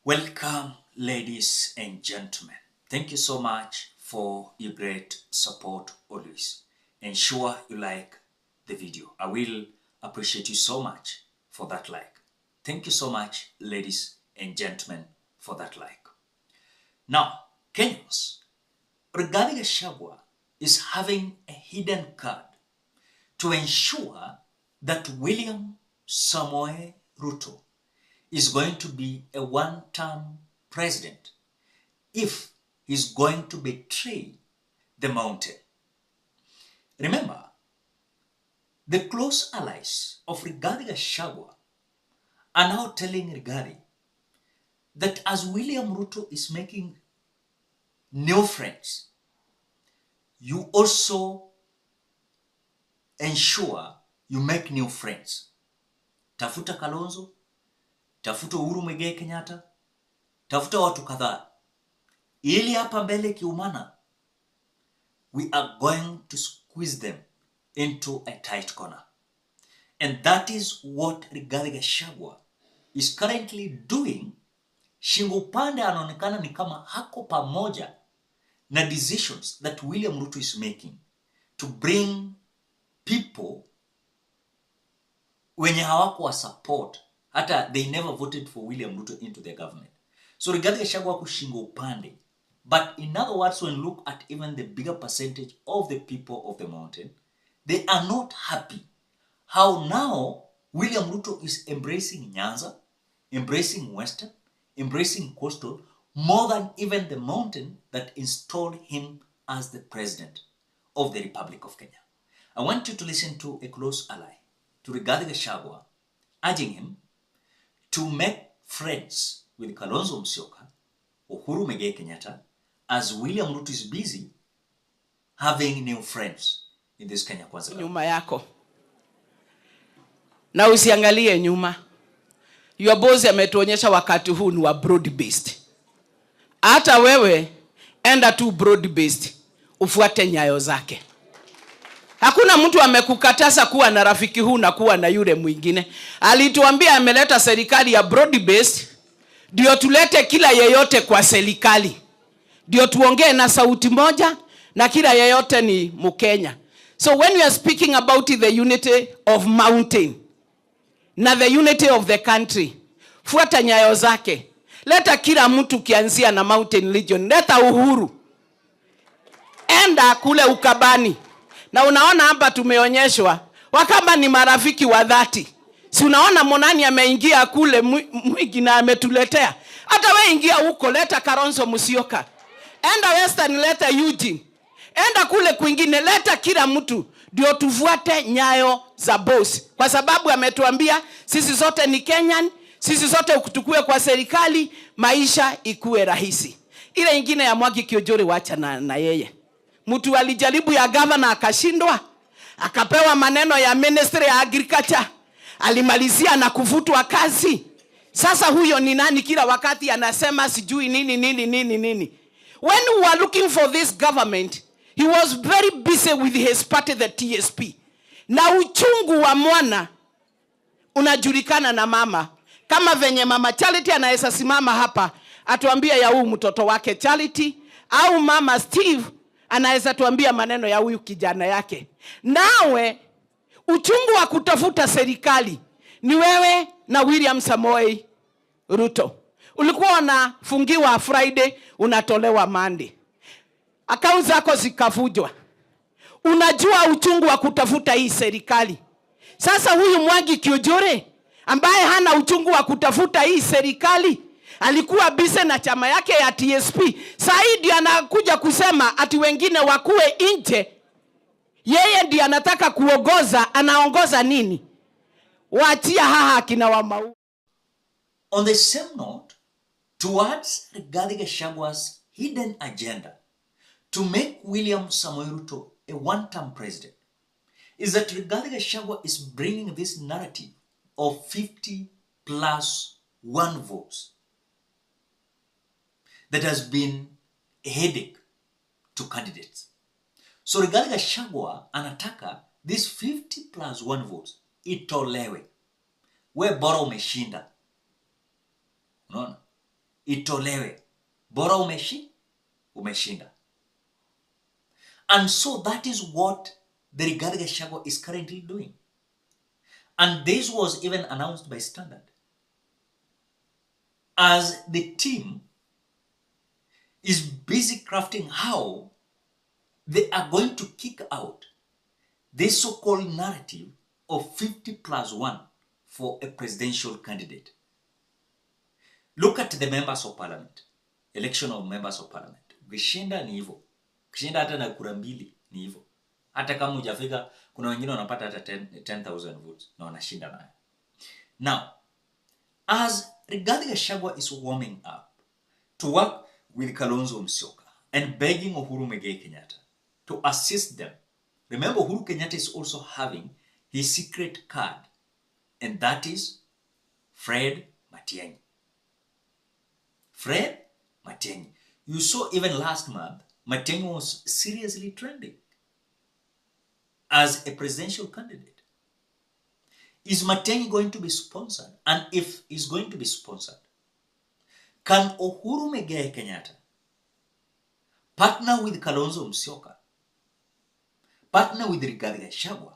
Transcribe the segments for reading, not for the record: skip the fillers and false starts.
Welcome, ladies and gentlemen. Thank you so much for your great support always. Ensure you like the video. I will appreciate you so much for that like. Thank you so much, ladies and gentlemen, for that like. Now, Kenyans, regarding Gachagua is having a hidden card to ensure that William Samoei Ruto is going to be a one-term president if he's going to betray the mountain. Remember, the close allies of Rigathi Gachagua are now telling Rigathi that as William Ruto is making new friends, you also ensure you make new friends. Tafuta Kalonzo, tafuta Uhuru Muigai Kenyatta, tafuta watu kadhaa. Ili hapa mbele kiumana, we are going to squeeze them into a tight corner. And that is what Rigathi Gachagua is currently doing. Shingo upande anaonekana ni kama hako pamoja na decisions that William Ruto is making to bring people wenye hawako wa support, hata they never voted for William Ruto into their government. So Rigathi Gachagua kushingo upande. But in other words, when you look at even the bigger percentage of the people of the mountain, they are not happy how now William Ruto is embracing Nyanza, embracing Western, embracing Coastal, more than even the mountain that installed him as the president of the Republic of Kenya. I want you to listen to a close ally to Rigathi Gachagua, urging him to make friends with Kalonzo Musyoka, Uhuru Muigai Kenyatta, as William Ruto is busy having new friends in this Kenya Kwanza. Nyuma yako. Na usiangalie nyuma. Your boss ametuonyesha wakati huu ni wa broad based. Hata wewe enda tu broad based, ufuate nyayo zake. Hakuna mtu amekukataza kuwa na rafiki huu na kuwa na yule mwingine. Alituambia ameleta serikali ya broad based, ndio tulete kila yeyote kwa serikali. Ndio tuongee na sauti moja na kila yeyote ni Mkenya. So when we are speaking about the unity of mountain na the unity of the country, fuata nyayo zake. Leta kila mtu kianzia na mountain region. Leta Uhuru. Enda kule Ukabani. Na unaona hapa tumeonyeshwa wakamba ni marafiki wa dhati. Si unaona Monani ameingia kule Mwigi na ametuletea. Hata wewe ingia huko, leta Kalonzo Musyoka. Enda Western, leta Eugene. Enda kule kwingine, leta kila mtu. Ndio tufuate nyayo za boss. Kwa sababu ametuambia sisi zote ni Kenyan, sisi zote tukue kwa serikali, maisha ikuwe rahisi. Ile ingine ya Mwangi Kiojore wacha na yeye. Mtu alijaribu ya governor akashindwa, akapewa maneno ya ministry ya agriculture, alimalizia na kuvutwa kazi. Sasa huyo ni nani kila wakati anasema sijui nini. When we were looking for this government, he was very busy with his party, the TSP. Na uchungu wa mwana unajulikana na mama. Kama venye mama Charity anaweza simama hapa atuambia ya huyu mtoto wake Charity, au mama Steve anaweza tuambia maneno ya huyu kijana yake. Nawe uchungu wa kutafuta serikali ni wewe na William Samoei Ruto. Ulikuwa unafungiwa Friday, unatolewa Monday. Akaunti zako zikavujwa. Unajua uchungu wa kutafuta hii serikali. Sasa huyu Mwangi Kiojore ambaye hana uchungu wa kutafuta hii serikali, alikuwa busy na chama yake ya TSP. Saidi anakuja kusema ati wengine wakue nje. Yeye ndiye anataka kuongoza, anaongoza nini? Waachia haha kina Wamau. On the same note, towards Rigathi Gachagua's hidden agenda to make William Samoei Ruto a one-term president, is that Rigathi Gachagua is bringing this narrative of 50+1 votes that has been a headache to candidates. So Rigathi Gachagua anataka this 50+1 votes itolewe. We bora umeshinda. Unaona? itolewe, bora umeshinda. And so that is what the Rigathi Gachagua is currently doing. And this was even announced by Standard. As the team is busy crafting how they are going to kick out this so-called narrative of 50+1 for a presidential candidate. Look at the members of parliament. Election of members of parliament. Ukishinda ni hivyo. Ukishinda hata na kura mbili ni hivyo. Hata kama hujafika, kuna wengine wanapata hata 10,000 votes na wanashinda nayo. Now, as Rigathi Gachagua is warming up to work with Kalonzo Musyoka and begging Uhuru Muigai Kenyatta to assist them. Remember, Uhuru Kenyatta is also having his secret card, and that is Fred Matiang'i. Fred Matiang'i. You saw even last month, Matiang'i was seriously trending as a presidential candidate. Is Matiang'i going to be sponsored? And if he's going to be sponsored, can Uhuru Muigai Kenyatta partner with Kalonzo Musyoka, partner with Rigathi Gachagua,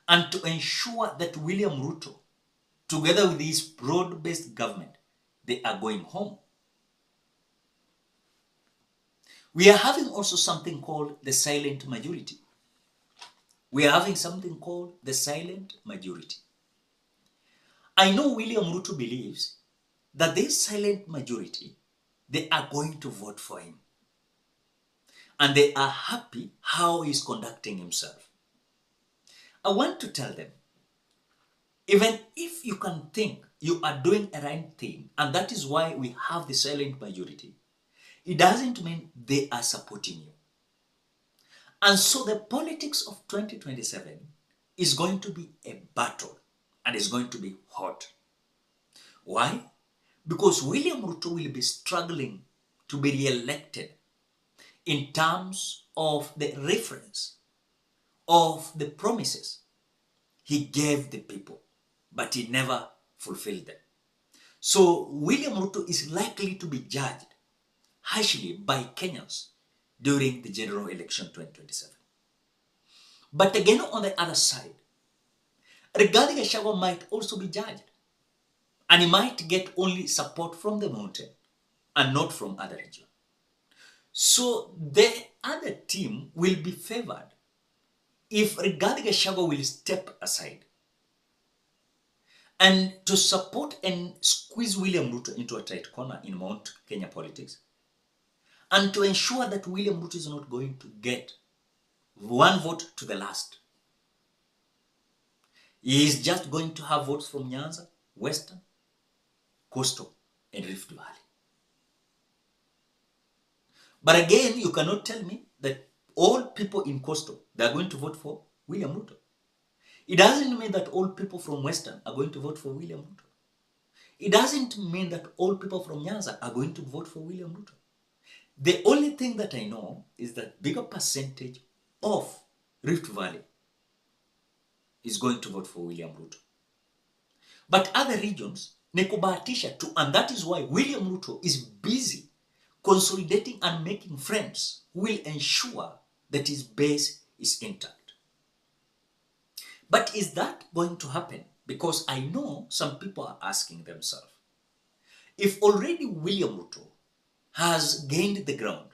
and to ensure that William Ruto, together with his broad-based government, they are going home? We are having also something called the silent majority. We are having something called the silent majority. I know William Ruto believes that this silent majority, they are going to vote for him. And they are happy how he's conducting himself. I want to tell them, even if you can think you are doing a right thing, and that is why we have the silent majority, it doesn't mean they are supporting you. And so the politics of 2027 is going to be a battle, and it's going to be hot. Why? Because William Ruto will be struggling to be re-elected in terms of the reference of the promises he gave the people, but he never fulfilled them. So William Ruto is likely to be judged harshly by Kenyans during the general election 2027. But again, on the other side, Rigathi Gachagua might also be judged, and he might get only support from the mountain and not from other regions. So the other team will be favored if Rigathi Gachagua will step aside and to support and squeeze William Ruto into a tight corner in Mount Kenya politics, and to ensure that William Ruto is not going to get one vote to the last. He is just going to have votes from Nyanza, Western, Coastal, and Rift Valley. But again, you cannot tell me that all people in Coastal, they are going to vote for William Ruto. It doesn't mean that all people from Western are going to vote for William Ruto. It doesn't mean that all people from Nyanza are going to vote for William Ruto. The only thing that I know is that bigger percentage of Rift Valley is going to vote for William Ruto. But other regions, ni kubahatisha tu, and that is why William Ruto is busy consolidating and making friends who will ensure that his base is intact. But is that going to happen? Because I know some people are asking themselves, if already William Ruto has gained the ground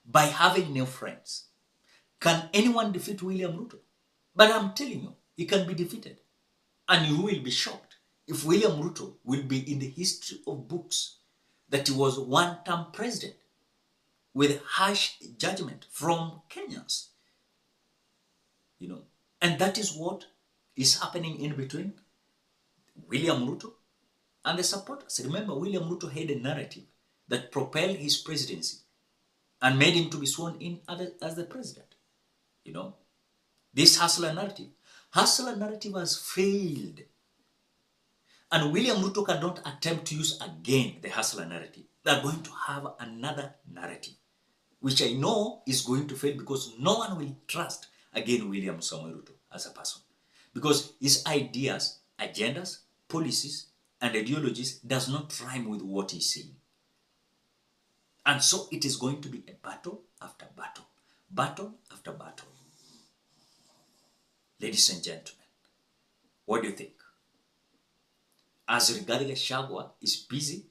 by having new friends, can anyone defeat William Ruto? But I'm telling you, he can be defeated. And you will be shocked if William Ruto will be in the history of books that he was one-term president with harsh judgment from Kenyans. You know, and that is what is happening in between William Ruto and the supporters. Remember, William Ruto had a narrative that propelled his presidency and made him to be sworn in as the president. You know, this hustler narrative has failed. And William Ruto cannot attempt to use again the hustler narrative. They are going to have another narrative, which I know is going to fail because no one will trust again William Samoei Ruto as a person. Because his ideas, agendas, policies, and ideologies does not rhyme with what he's saying. And so it is going to be a battle after battle, battle after battle. Ladies and gentlemen, what do you think? As Rigathi Gachagua is busy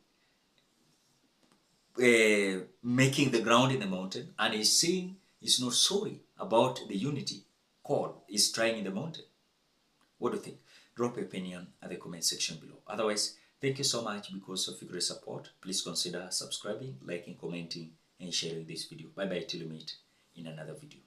making the ground in the mountain, and he's saying he's not sorry about the unity call he's trying in the mountain. What do you think? Drop your opinion at the comment section below. Otherwise, thank you so much because of your great support. Please consider subscribing, liking, commenting, and sharing this video. Bye bye till we meet in another video.